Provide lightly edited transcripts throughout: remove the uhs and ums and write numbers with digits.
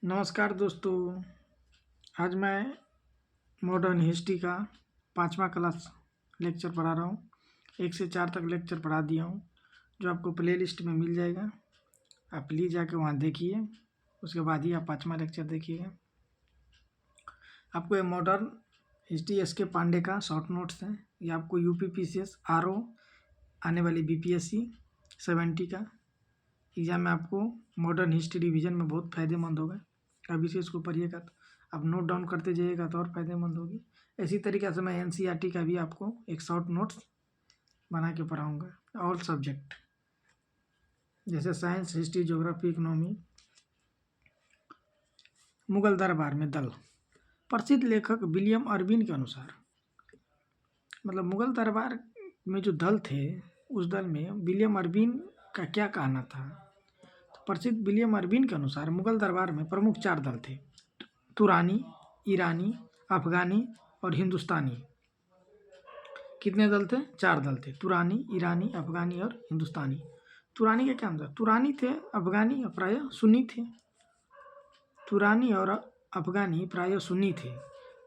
नमस्कार दोस्तों। आज मैं मॉडर्न हिस्ट्री का 5वां क्लास लेक्चर पढ़ा रहा हूँ। 1 से 4 तक लेक्चर पढ़ा दिया हूँ, जो आपको प्लेलिस्ट में मिल जाएगा। आप प्लीज़ जाके वहाँ देखिए, उसके बाद ही आप 5वां लेक्चर देखिएगा। आपको ये मॉडर्न हिस्ट्री एस.के. पांडे का शॉर्ट नोट्स है। ये आपको यूपी-पीसीएस आरओ आने वाली बीपीएससी 70 का एग्ज़ाम में आपको मॉडर्न हिस्ट्री रिवीजन में बहुत फ़ायदेमंद होगा। अभी से इसको पढ़िएगा तो आप नोट डाउन करते जाइएगा तो और फ़ायदेमंद होगी। इसी तरीके से मैं एनसीईआरटी का भी आपको एक शॉर्ट नोट्स बना के पढ़ाऊँगा। ऑल सब्जेक्ट जैसे science, history, geography, economy. Mughal दरबार में दल। प्रसिद्ध लेखक विलियम अर्विन के अनुसार, मतलब मुगल दरबार में जो दल थे, उस दल में विलियम अर्विन का क्या कहना था। तो प्रसिद्ध विलियम अर्विन के अनुसार मुगल दरबार में प्रमुख 4 दल थे: तुरानी, ईरानी, अफ़गानी और हिंदुस्तानी। कितने दल थे? 4 दल थे: तुरानी, ईरानी, अफ़गानी और हिंदुस्तानी। तुरानी का क्या मतलब? तुरानी थे अफ़गानी प्रायः सुन्नी थे। तुरानी और अफ़गानी प्रायः सुन्नी थे।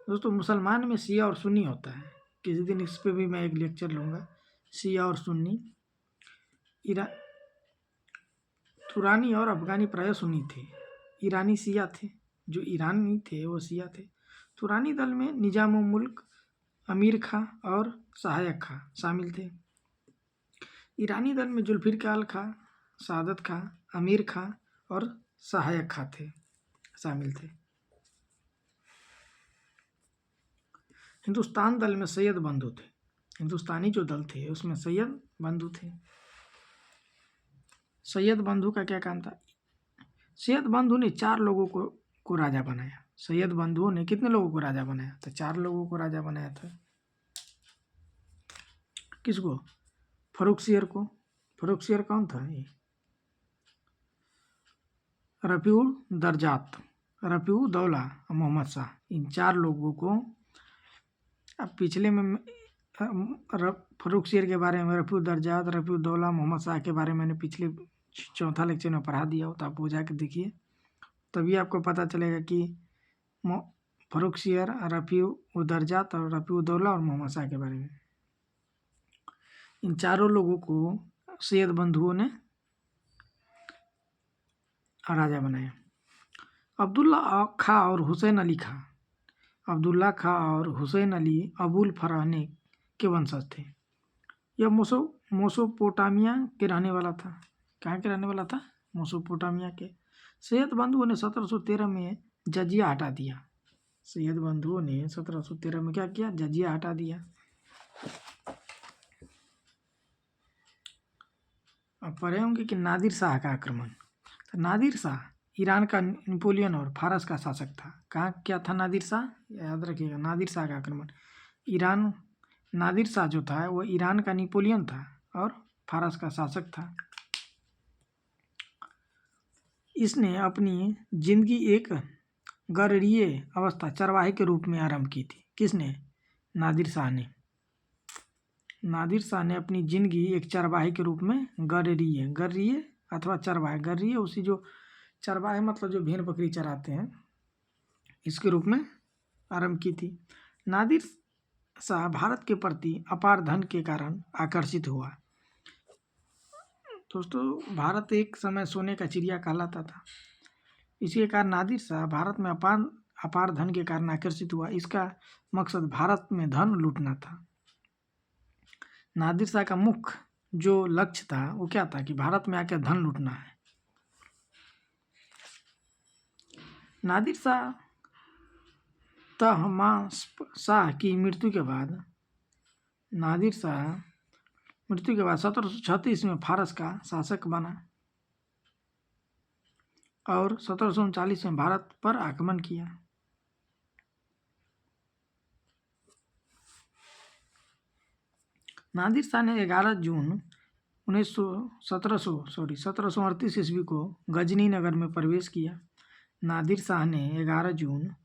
दोस्तों, मुसलमान में शिया और सुन्नी होता है। किसी दिन इस पर भी मैं एक लेक्चर लूँगा, शिया और सुन्नी। तुरानी और अफ़गानी प्रायः सुन्नी थे। ईरानी शिया थे। जो ईरानी थे वो शिया थे। तुरानी दल में निज़ाम उल मुल्क, अमीर खां और सहायक खां शामिल थे। ईरानी दल में जुल्फ़िकार खां, सादत खां, अमीर खां और सहायक खां शामिल थे। हिंदुस्तान दल में सैयद बंधु थे। हिंदुस्तानी जो दल थे उसमें सैयद बंधु थे। सैयद बंधु का क्या काम था? सैयद बंधु ने 4 लोगों को राजा बनाया। सैयद बंधुओं ने कितने लोगों को राजा बनाया? तो 4 लोगों को राजा बनाया था। किसको? फर्रुखसियर को। फर्रुखसियर कौन था? ये रफ़ीउल दर्जात, रफ़ीउल दौला और मोहम्मद शाह। इन 4 लोगों को अब पिछले में फर्रुखसियर के बारे में, रफ़ीउल दर्जात, रफ़ीउल दौला, मोहम्मद शाह के बारे में मैंने पिछले 4था लेक्चर में पढ़ा दिया हो, तो आप वो जाकर देखिए, तभी आपको पता चलेगा कि फर्रुखसियर, रफ़ीउल दर्जात और रफ़ीउल दौला और मोहम्मद शाह के बारे में। इन 4 लोगों को सैयद बंधुओं ने राजा बनाया। अब्दुल्ला खां और हुसैन अली खां। अब्दुल्ला खां और हुसैन अली अबुल फराने के वंशज थे। यह मेसोपोटामिया के रहने वाला था। कहाँ के रहने वाला था? मेसोपोटामिया के। सैयद बंधुओं ने 1713 में जजिया हटा दिया। सैयद बंधुओं ने 1713 में क्या किया? जजिया हटा दिया। अब पढ़े होंगे कि नादिर शाह का आक्रमण। तो नादिर शाह ईरान का नेपोलियन और फारस का शासक था। कहाँ क्या था नादिर शाह? याद रखिएगा, नादिर शाह का आक्रमण। नादिर शाह जो था वो ईरान का नेपोलियन था और फारस का शासक था। इसने अपनी जिंदगी एक गरीय अवस्था, चरवाहे के रूप में आरंभ की थी। किसने? नादिर शाह ने। नादिर शाह ने अपनी जिंदगी एक चरवाहे के रूप में गरीय अथवा चरवाहे, गरीय उसी जो चरवाहे मतलब जो भेड़ बकरी चराते हैं, इसके रूप में आरंभ की थी। नादिर शाह भारत के प्रति अपार धन के कारण आकर्षित हुआ। दोस्तों, भारत एक समय सोने का चिड़िया कहलाता था। इसी कारण नादिर शाह भारत में अपार धन के कारण आकर्षित हुआ। इसका मकसद भारत में धन लूटना था। नादिर शाह का मुख्य जो लक्ष्य था वो क्या था? कि भारत में आकर धन लूटना है। नादिर शाह तहमास्प की मृत्यु के बाद 1736 में फारस का शासक बना और 1739 में भारत पर आक्रमण किया। नादिर शाह ने 11 जून 1738 ईस्वी को गजनी नगर में प्रवेश किया। नादिर शाह ने 11 जून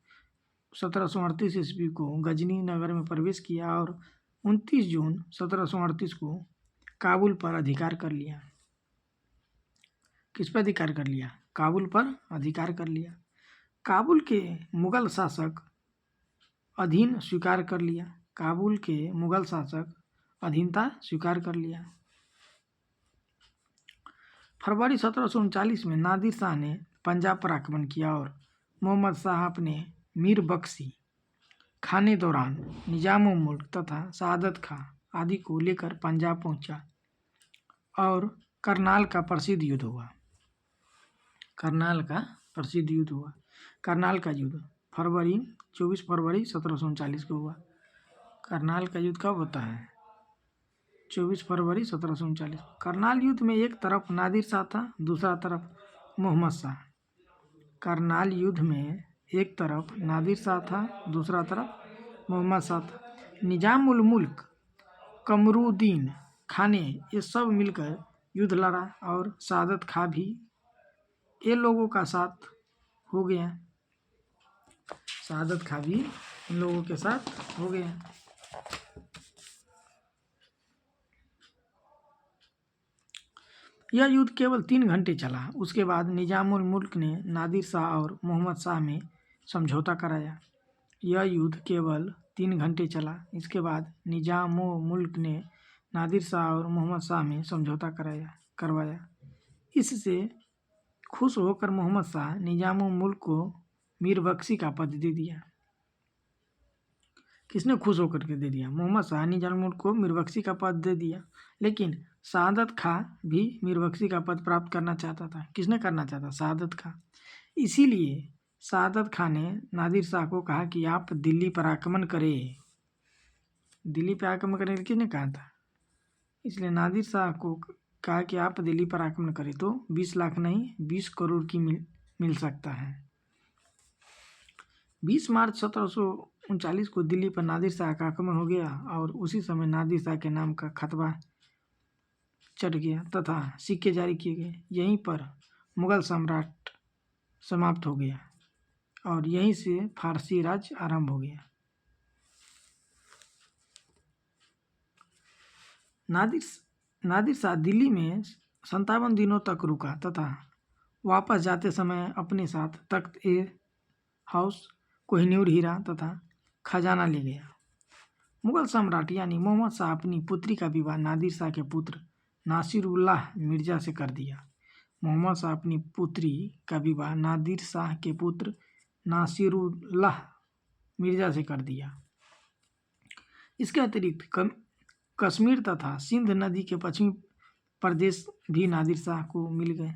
1738 ईस्वी को गजनी नगर में प्रवेश किया और 29 जून 1738 को काबुल पर अधिकार कर लिया। किस पर अधिकार कर लिया? काबुल पर अधिकार कर लिया। काबुल के मुगल शासक अधीन स्वीकार कर लिया। काबुल के मुगल शासक अधीनता स्वीकार कर लिया। फरवरी 1739 में नादिर शाह ने पंजाब पर आक्रमण किया और मोहम्मद शाह अपने मीर बख्शी खाने दौरान निजाम उल मुल्क तथा सआदत खां आदि को लेकर पंजाब पहुंचा और करनाल का प्रसिद्ध युद्ध हुआ। करनाल का प्रसिद्ध युद्ध हुआ। करनाल का युद्ध 24 फरवरी 1739 को हुआ। करनाल का युद्ध कब होता है? 24 फरवरी 1739। करनाल युद्ध में एक तरफ नादिर शाह था, दूसरा तरफ मोहम्मद शाह। करनाल युद्ध में एक तरफ नादिर शाह था, दूसरा तरफ मोहम्मद शाह था। निजाम उल मुल्क, कमरुद्दीन खां ने ये सब मिलकर युद्ध लड़ा और सआदत खां भी ये लोगों का साथ हो गया। सआदत खां भी इन लोगों के साथ हो गया। यह युद्ध केवल 3 घंटे चला। उसके बाद निजाम उल मुल्क ने नादिर शाह और मोहम्मद शाह में समझौता कराया। यह युद्ध केवल 3 घंटे चला। इसके बाद निजाम उल मुल्क ने नादिर शाह और मोहम्मद शाह में समझौता करवाया। इससे खुश होकर मोहम्मद शाह निजाम उल मुल्क को मीर बख्शी का पद दे दिया। किसने खुश होकर के दे दिया? मोहम्मद शाह निजाम उल मुल्क को मीर बख्शी का पद दे दिया। लेकिन सआदत खां भी मीर बख्शी का पद प्राप्त करना चाहता था। किसने करना चाहता? सआदत खां। इसीलिए सआदत खां ने नादिर शाह को कहा कि आप दिल्ली पर आक्रमण करें। दिल्ली पर आक्रमण करने के लिए किसने कहा था? इसलिए नादिर शाह को कहा कि आप दिल्ली पर आक्रमण करें तो 20 लाख नहीं 20 करोड़ की मिल सकता है। 20 मार्च 1739 को दिल्ली पर नादिर शाह का आक्रमण हो गया और उसी समय नादिर शाह के नाम का खतबा चढ़ गया तथा सिक्के जारी किए गए। यहीं पर मुगल सम्राट समाप्त हो गया और यहीं से फारसी राज आरंभ हो गया। नादिर शाह दिल्ली में 57 दिनों तक रुका तथा वापस जाते समय अपने साथ तख्त ए हाउस, कोहिनूर हीरा तथा खजाना ले गया। मुगल सम्राट यानी मोहम्मद शाह अपनी पुत्री का विवाह नादिर शाह के पुत्र नासिरुल्लाह मिर्जा से कर दिया। मोहम्मद शाह अपनी पुत्री का विवाह नादिर शाह के पुत्र नासिरुल्लाह मिर्जा से कर दिया। इसके अतिरिक्त कश्मीर तथा सिंध नदी के पश्चिमी प्रदेश भी नादिर शाह को मिल गए।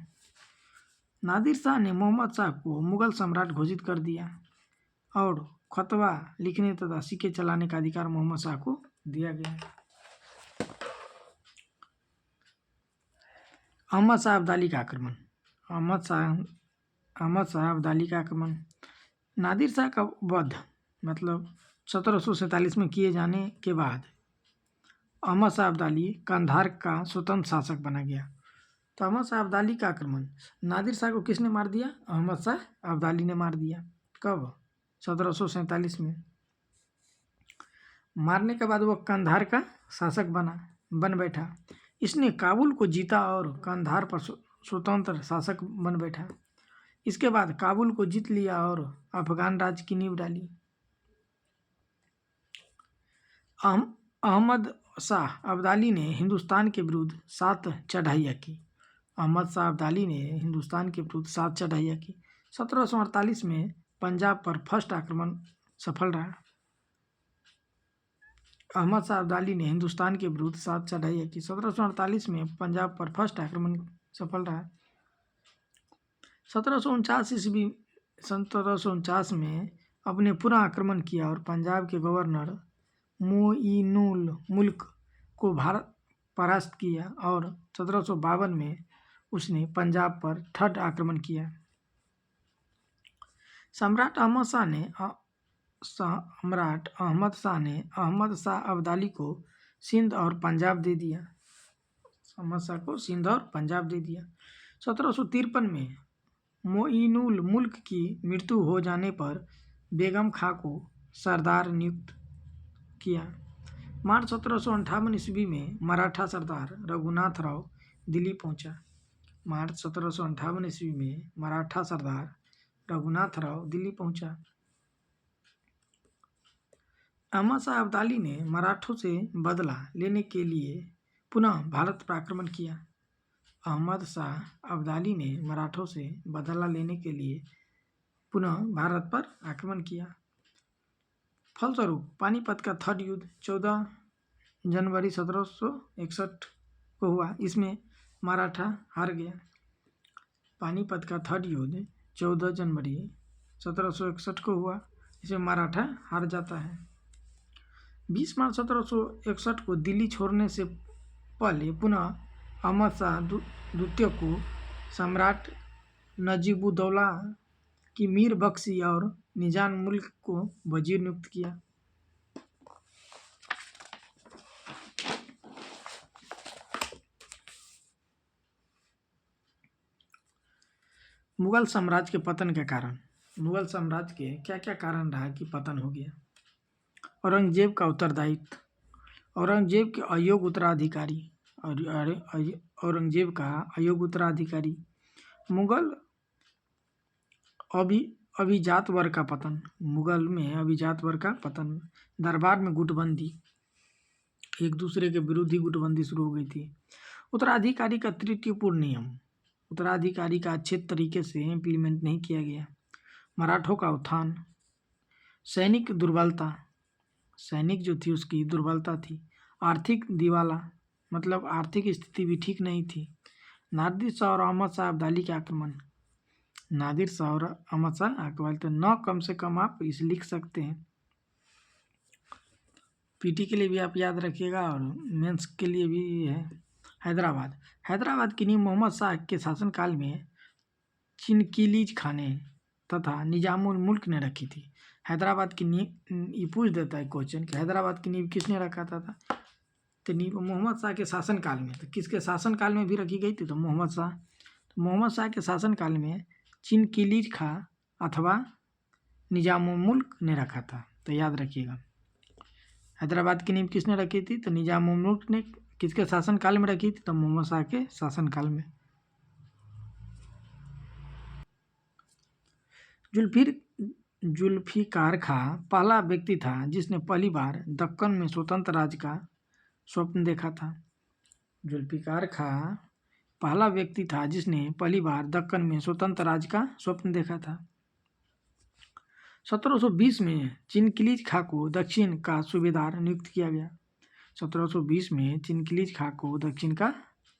नादिर शाह ने मोहम्मद शाह को मुगल सम्राट घोषित कर दिया और खतवा लिखने तथा सिक्के चलाने का अधिकार मोहम्मद शाह को दिया गया। अहमद शाह अब्दाली का आक्रमण। अहमद शाह अब्दाली का आक्रमण। नादिर शाह का वध मतलब 1747 में किए जाने के बाद अहमद शाह अब्दाली कंधार का स्वतंत्र शासक बना गया। तो अहमद शाह अब्दाली का आक्रमण नादिर शाह को किसने मार दिया? अहमद शाह अब्दाली ने मार दिया। कब? 1747 में। मारने के बाद वह कंधार का शासक बन बैठा। इसने काबुल को जीता और कंधार पर स्वतंत्र शासक बन बैठा। इसके बाद काबुल को जीत लिया और अफगान राज्य की नींव डाली। अहमद शाह अब्दाली ने हिंदुस्तान के विरुद्ध 7 चढ़ाइयाँ की। अहमद शाह अब्दाली ने हिंदुस्तान के विरुद्ध 7 चढ़ाइयाँ की। 1748 में पंजाब पर फर्स्ट आक्रमण सफल रहा। अहमद शाह अब्दाली ने हिंदुस्तान के विरुद्ध 7 चढ़ाइयाँ की। 1748 में पंजाब पर फर्स्ट आक्रमण सफल रहा। 1749 में अपने पुनः आक्रमण किया और पंजाब के गवर्नर मोइनुल मुल्क को परास्त किया और 1752 में उसने पंजाब पर थर्ड आक्रमण किया। सम्राट अहमद शाह अब्दाली को सिंध और पंजाब दे दिया। अहमद शाह को सिंध और पंजाब दे दिया। 1753 में मोइनुल मुल्क की मृत्यु हो जाने पर बेगम खां को सरदार नियुक्त किया। मार्च 1758 ईस्वी में मराठा सरदार रघुनाथ राव दिल्ली पहुंचा। मार्च 1758 ईस्वी में मराठा सरदार रघुनाथ राव दिल्ली पहुंचा। अहमद शाह अब्दाली ने मराठों से बदला लेने के लिए पुनः भारत पर आक्रमण किया। अहमद शाह अब्दाली ने मराठों से बदला लेने के लिए पुनः भारत पर आक्रमण किया। फलस्वरूप पानीपत का थर्ड युद्ध 14 जनवरी 1761 को हुआ। इसमें मराठा हार गया। पानीपत का थर्ड युद्ध 14 जनवरी 1761 को हुआ। इसमें मराठा हार जाता है। 20 मार्च 1761 को दिल्ली छोड़ने से पहले पुनः अहमद शाह द्वितीय को सम्राट नजीबुद्दौला की मीर बख्शी और निजाम मुल्क को वजीर नियुक्त किया। मुगल साम्राज्य के पतन के कारण, मुगल साम्राज्य के क्या क्या कारण रहा कि पतन हो गया। औरंगजेब का उत्तरदायित्व, औरंगजेब के अयोग्य उत्तराधिकारी, औरंगजेब का अयोग्य उत्तराधिकारी, मुगल अभिजात वर्ग का पतन, मुगल में अभिजात वर्ग का पतन, दरबार में गुटबंदी, एक दूसरे के विरुद्ध ही गुटबंदी शुरू हो गई थी। उत्तराधिकारी का त्रुटिपूर्ण नियम, उत्तराधिकारी का अच्छे तरीके से इम्प्लीमेंट नहीं किया गया। मराठों का उत्थान, सैनिक दुर्बलता, सैनिक जो थी उसकी दुर्बलता थी। आर्थिक दिवाला, मतलब आर्थिक स्थिति भी ठीक नहीं थी। नादिर शाह और अहमद शाह अब्दाली के आक्रमण, नादिर शाह और अहमद शाह अब्दाली, तो 9 कम से कम आप इसे लिख सकते हैं। पीटी के लिए भी आप याद रखिएगा और मेंस के लिए भी है। हैदराबाद, हैदराबाद की नींव मोहम्मद शाह के शासनकाल में चिनकिलीज खाने तथा निजामुल मुल्क ने रखी थी। हैदराबाद की नींव, ये पूछ देता है क्वेश्चन कि हैदराबाद की नींव किसने रखा था? तो नींव मोहम्मद शाह के शासनकाल में। तो किसके शासनकाल में भी रखी गई थी? तो मोहम्मद शाह। तो मोहम्मद शाह के शासनकाल में चिनकिलीज खां अथवा निजामुल मुल्क ने रखा था। तो याद रखिएगा, हैदराबाद की नींव किसने रखी थी? तो निजामुल मुल्क ने। किसके शासनकाल में रखी थी? तो मोहम्मद शाह के शासनकाल में। जुल्फिकार खां पहला व्यक्ति था जिसने पहली बार दक्कन में स्वतंत्र राज्य का स्वप्न देखा था। जुल्फिकार खां पहला व्यक्ति था जिसने पहली बार दक्कन में स्वतंत्र राज्य का स्वप्न देखा था। 1720 में चिनकिलीज खां को दक्षिण का सूबेदार नियुक्त किया गया। 1720 में चिनकिलीज खां को दक्षिण का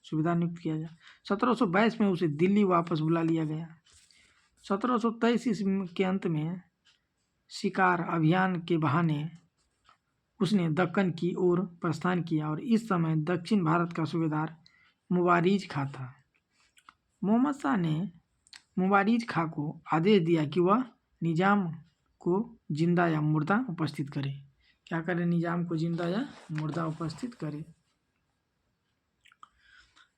सूबेदार नियुक्त किया गया। 1722 में उसे दिल्ली वापस बुला लिया गया। 1723 ईस्वी के अंत में शिकार अभियान के बहाने उसने दक्कन की ओर प्रस्थान किया और इस समय दक्षिण भारत का सूबेदार मुबारिज खां था। मोहम्मद शाह ने मुबारिज खां को आदेश दिया कि वह निजाम को जिंदा या मुर्दा उपस्थित करे। क्या करे? निजाम को जिंदा या मुर्दा उपस्थित करे।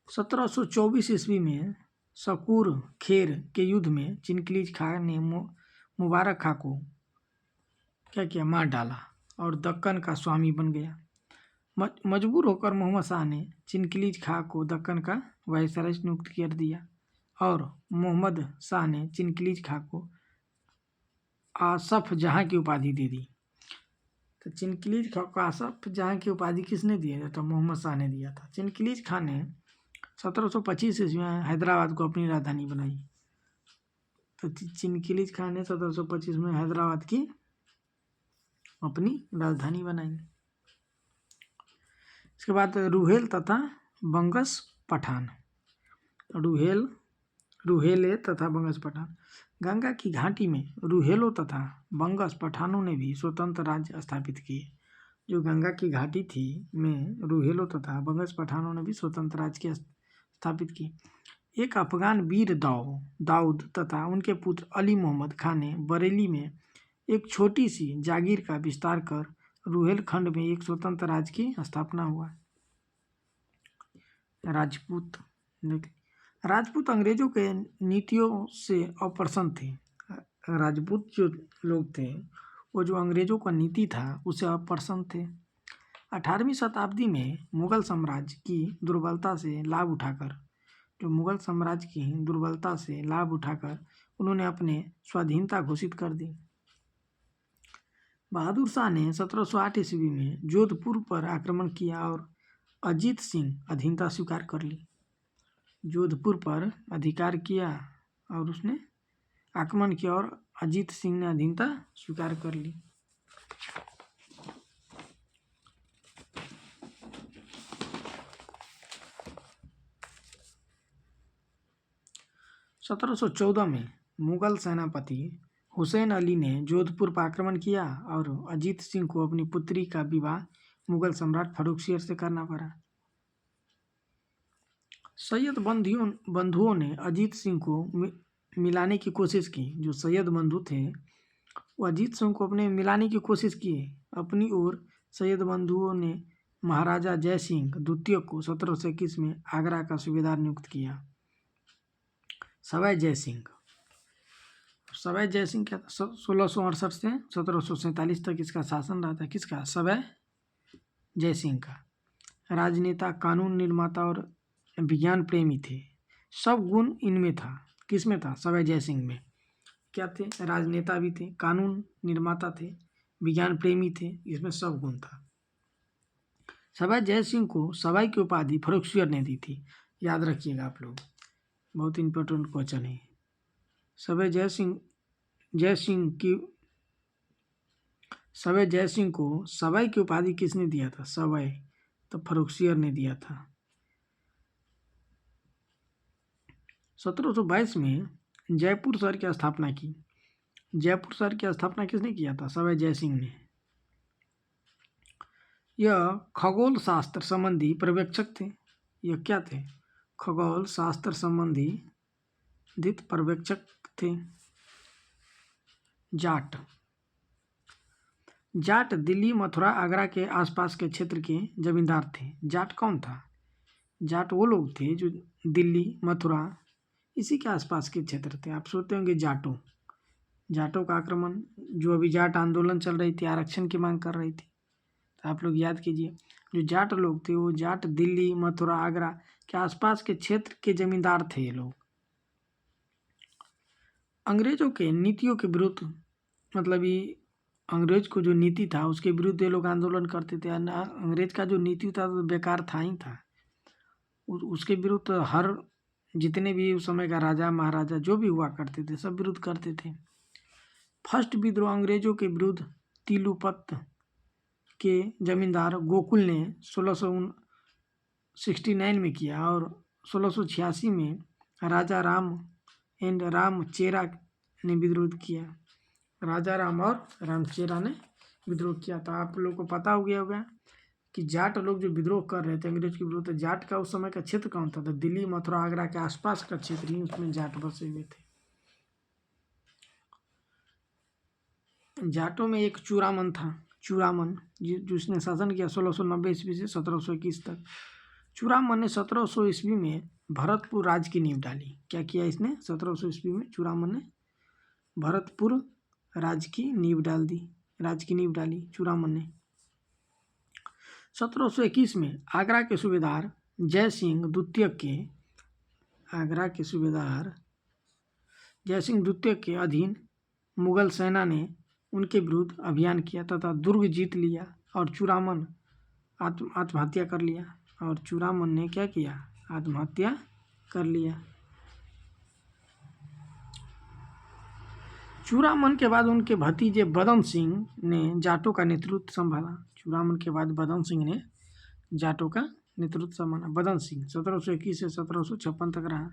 1724 ईस्वी में शकूर खेर के युद्ध में चिनकिलीज खां ने मुबारक खां को क्या किया? मार डाला और दक्कन का स्वामी बन गया। मजबूर होकर मोहम्मद शाह ने चिनकिलीज खां को दक्कन का वायसराय नियुक्त कर दिया और मोहम्मद शाह ने चिनकिलीज खां को आसफ जहां की उपाधि दे दी। तो चिनकिलीज खां को आसफ जहां की उपाधि किसने दी है? तो मोहम्मद शाह ने दिया था। चिनकिलीज खां ने 1725 ईस्वी में हैदराबाद को अपनी राजधानी बनाई। तो चिनकिलीज खां ने 1725 में हैदराबाद की अपनी राजधानी बनाई। इसके बाद रुहेल तथा बंगस पठान, रुहेले तथा बंगस पठान। गंगा की घाटी में रुहेलों तथा बंगस पठानों ने भी स्वतंत्र राज्य स्थापित किए। जो गंगा की घाटी थी में रुहेलों तथा बंगस पठानों ने भी स्वतंत्र राज्य स्थापित की। एक अफगान वीर दाऊद तथा उनके पुत्र अली मोहम्मद खान ने बरेली में एक छोटी सी जागीर का विस्तार कर रुहेलखंड में एक स्वतंत्र राज्य की स्थापना हुआ। राजपूत अंग्रेजों के नीतियों से अप्रसन्न थे। राजपूत जो लोग थे वो जो अंग्रेजों का नीति था उससे अप्रसन्न थे। 18वीं शताब्दी में मुगल साम्राज्य की दुर्बलता से लाभ उठाकर तो मुगल साम्राज्य की दुर्बलता से लाभ उठाकर उन्होंने अपने स्वाधीनता घोषित कर दी। बहादुर शाह ने 1708 ईस्वी में जोधपुर पर आक्रमण किया और अजीत सिंह अधीनता स्वीकार कर ली। जोधपुर पर अधिकार किया और उसने आक्रमण किया और अजीत सिंह ने अधीनता स्वीकार कर ली। सत्रह सौ 14 में मुगल सेनापति हुसैन अली ने जोधपुर पर आक्रमण किया और अजीत सिंह को अपनी पुत्री का विवाह मुगल सम्राट फर्रुखसियर से करना पड़ा। सैयद बंधुओं ने अजीत सिंह को मिलाने की कोशिश की। जो सैयद बंधु थे वो अजीत सिंह को अपने मिलाने की कोशिश किए। अपनी ओर सैयद बंधुओं ने महाराजा जय सिंह द्वितीय को 1721 में आगरा का सूबेदार नियुक्त किया। सवाई जय सिंह क्या था? 1668 से 1747 तक इसका शासन रहा था। किसका? सवाई जय सिंह का। राजनेता, कानून निर्माता और विज्ञान प्रेमी थे। सब गुण इनमें था। किसमें था? सवाई जय सिंह में। क्या थे? राजनेता भी थे, कानून निर्माता थे, विज्ञान प्रेमी थे, इसमें सब गुण था। सवाई जय सिंह को सवाई की उपाधि फर्रुखसियर ने दी थी। याद रखिएगा आप लोग, बहुत इंपॉर्टेंट क्वेश्चन है। सवाई जय सिंह को सवाई की उपाधि किसने दिया था? सवाई तो फर्रुखसियर ने दिया था। 1722 में जयपुर शहर की स्थापना की। जयपुर शहर की स्थापना किसने किया था? सवाई जय सिंह ने। यह खगोल शास्त्र संबंधी पर्यवेक्षक थे। यह क्या थे? खगोल शास्त्र संबंधी पर्यवेक्षक थे। जाट दिल्ली, मथुरा, आगरा के आसपास के क्षेत्र के जमींदार थे। जाट कौन था? जाट वो लोग थे जो दिल्ली, मथुरा इसी के आसपास के क्षेत्र थे। आप सोचते होंगे जाटों का आक्रमण, जो अभी जाट आंदोलन चल रही थी, आरक्षण की मांग कर रही थी, तो आप लोग याद कीजिए, जो जाट लोग थे वो जाट दिल्ली, मथुरा, आगरा के आसपास के क्षेत्र के जमींदार थे। ये लोग अंग्रेजों के नीतियों के विरुद्ध, मतलब ये अंग्रेज को जो नीति था उसके विरुद्ध ये लोग आंदोलन करते थे। अंग्रेज का जो नीति था तो बेकार था ही था। उसके विरुद्ध हर जितने भी उस समय का राजा महाराजा जो भी हुआ करते थे सब विरोध करते थे। फर्स्ट विद्रोह अंग्रेजों के विरुद्ध तिलुपत के जमींदार गोकुल ने 1669 में किया और 1686 में राजा राम एंड रामचेरा ने विद्रोह किया। राजा राम और रामचेरा ने विद्रोह किया था। आप लोगों को पता हो गया होगा कि जाट लोग जो विद्रोह कर रहे थे अंग्रेज के विरुद्ध, जाट का उस समय का क्षेत्र कौन था? तो दिल्ली, मथुरा, आगरा के आसपास का क्षेत्र ही उसमें जाट बसे हुए थे। जाटों में एक चूड़ामन था। चूड़ामन जिसने शासन किया 1690 ईस्वी से 1721 तक। चूड़ामन ने 1700 ईस्वी में भरतपुर राज्य की नींव डाली। क्या किया इसने? 1700 ईस्वी में चूड़ामन ने भरतपुर राज्य की नींव डाली चूड़ामन ने। 1721 में आगरा के सूबेदार जय सिंह द्वितीय के अधीन मुगल सेना ने उनके विरुद्ध अभियान किया तथा दुर्ग जीत लिया और चूड़ामन आत्महत्या कर लिया। और चूड़ामन ने क्या किया? आत्महत्या कर लिया। चूड़ामन के बाद उनके भतीजे बदन सिंह ने जाटों का नेतृत्व संभाला। चूड़ामन के बाद बदन सिंह ने जाटों का नेतृत्व संभाला। बदन सिंह 1721 से 1756 तक रहा।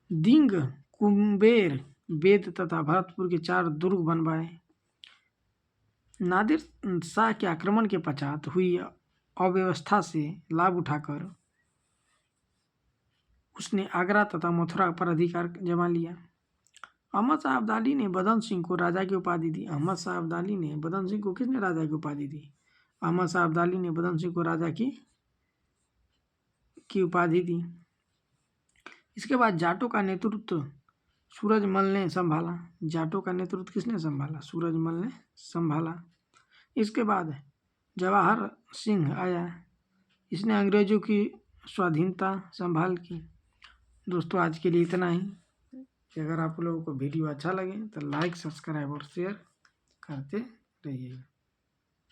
दिंग, कुंबेर, बेद तथा भरतपुर के 4 दुर्ग बनवाए। नादिर शाह के आक्रमण के पश्चात हुई अव्यवस्था से लाभ उठाकर उसने आगरा तथा मथुरा पर अधिकार जमा लिया। अहमद शाह अब्दाली ने बदन सिंह को राजा की उपाधि दी। अहमद शाह अब्दाली ने बदन सिंह को किसने राजा की उपाधि दी? अहमद शाह अब्दाली ने बदन सिंह को राजा की उपाधि दी। इसके बाद जाटों का नेतृत्व सूरजमल ने संभाला। जाटों का नेतृत्व किसने संभाला? सूरजमल ने संभाला। इसके बाद जवाहर सिंह आया। इसने अंग्रेजों की स्वाधीनता संभाल की। दोस्तों आज के लिए इतना ही। कि अगर आप लोगों को वीडियो अच्छा लगे तो लाइक, सब्सक्राइब और शेयर करते रहिएगा।